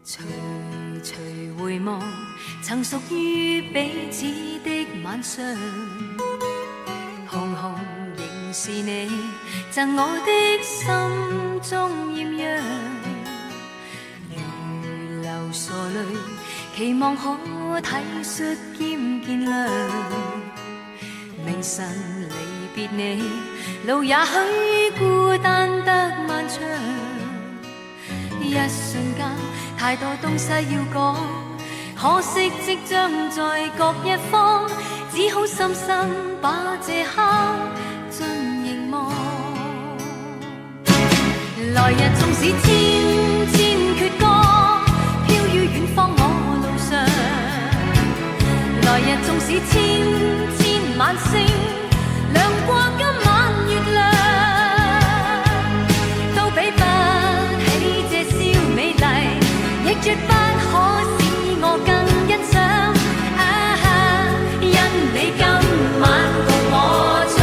徐徐回望，曾屬於彼此的晚上，紅紅仍是你贈我的心中豔陽，如流傻淚，期望可體恤兼見諒。明晨離別你，路也許孤單得漫長，一瞬間太多東西要講，可惜即將在各一方，只好深深把這刻盡凝望。來日縱使千千闕歌，飄於遠方我路上，來日縱使千千晚星，亮過今晚月亮，都比不起這宵美麗，亦絕不可使我更欣賞。因你今晚共我唱。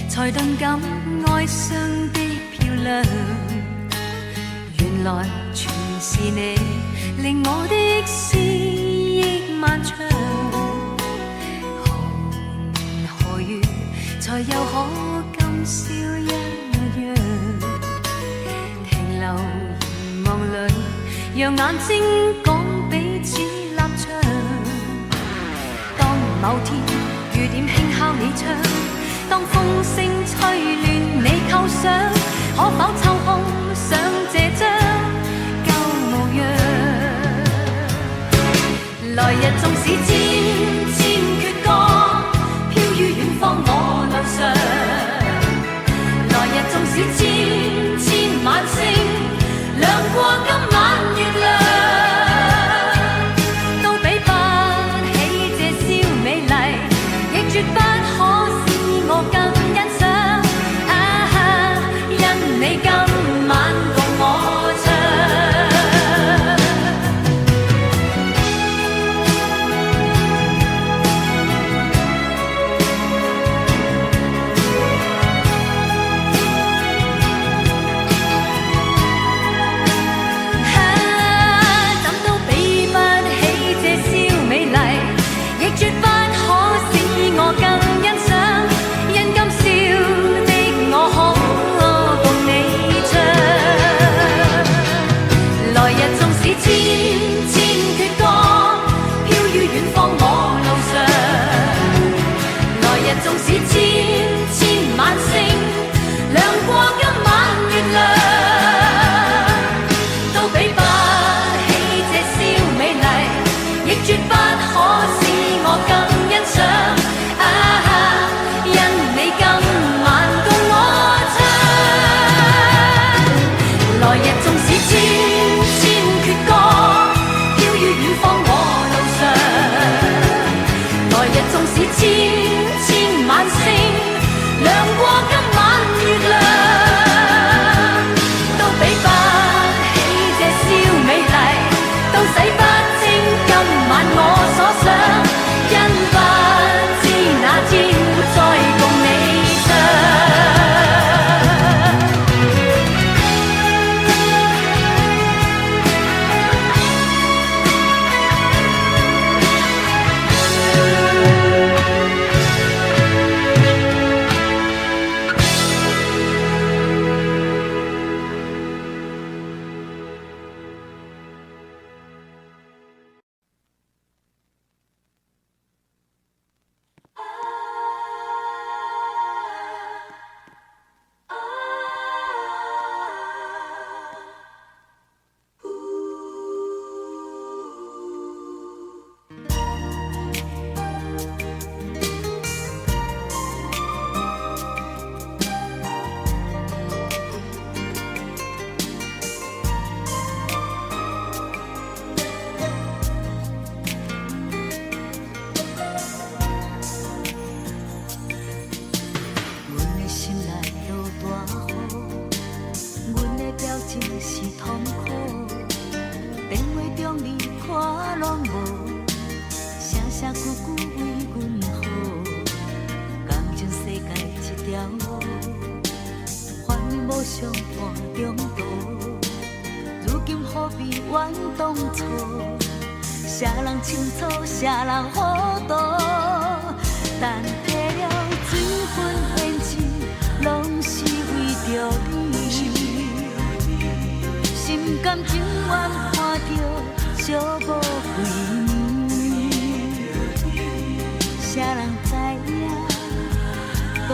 才頓感哀傷的漂亮，原來全是你令我的思憶漫長。何年何月才又可今宵一樣，停留凝望裏，讓眼睛講彼此立場。當某天雨點輕敲你窗，當風聲吹亂你構想，可否抽空想這張舊模樣？來日縱使千千闕歌，飄於遠方我路上，來日縱使千千晚星，亮過今晚月亮，都比不起這宵美麗，亦絕不可我更久久为阮好，感情世界一条路，反无相伴中途。如今何必怨当初？谁人清楚，谁人糊涂？但体了水分胭脂，拢是为着你。心甘情愿看着寂寞归暝，谁人知影？多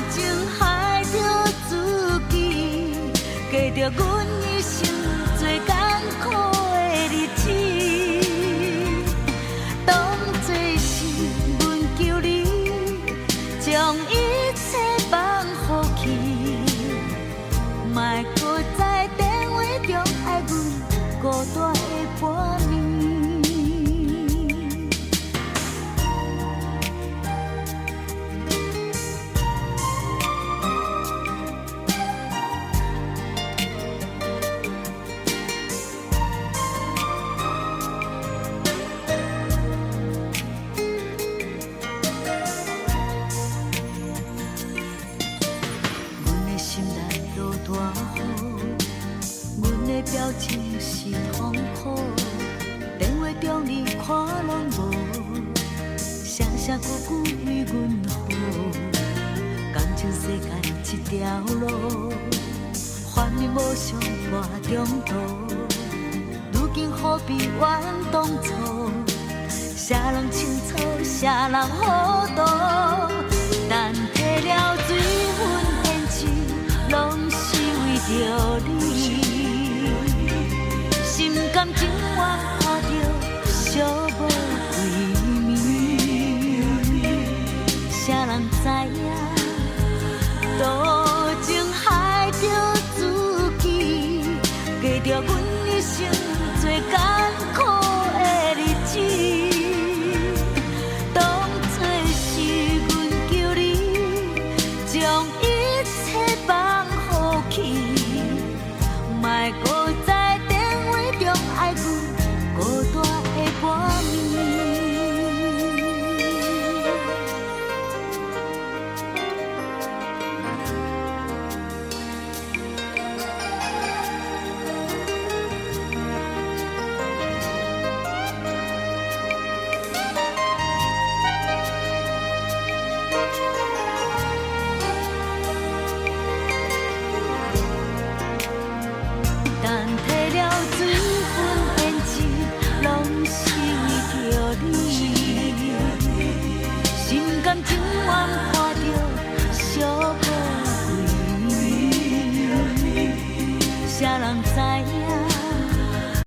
情害着自己，加着阮一生最艰苦的日子。当作是阮求你，将一切放乎去，莫搁在电话中爱阮孤单的半暝。表情是痛苦，电话中你看拢无，声声句句为阮好，感情世界一条路，反而无相伴中途。如今何必怨当初？谁人清楚，谁人糊涂？但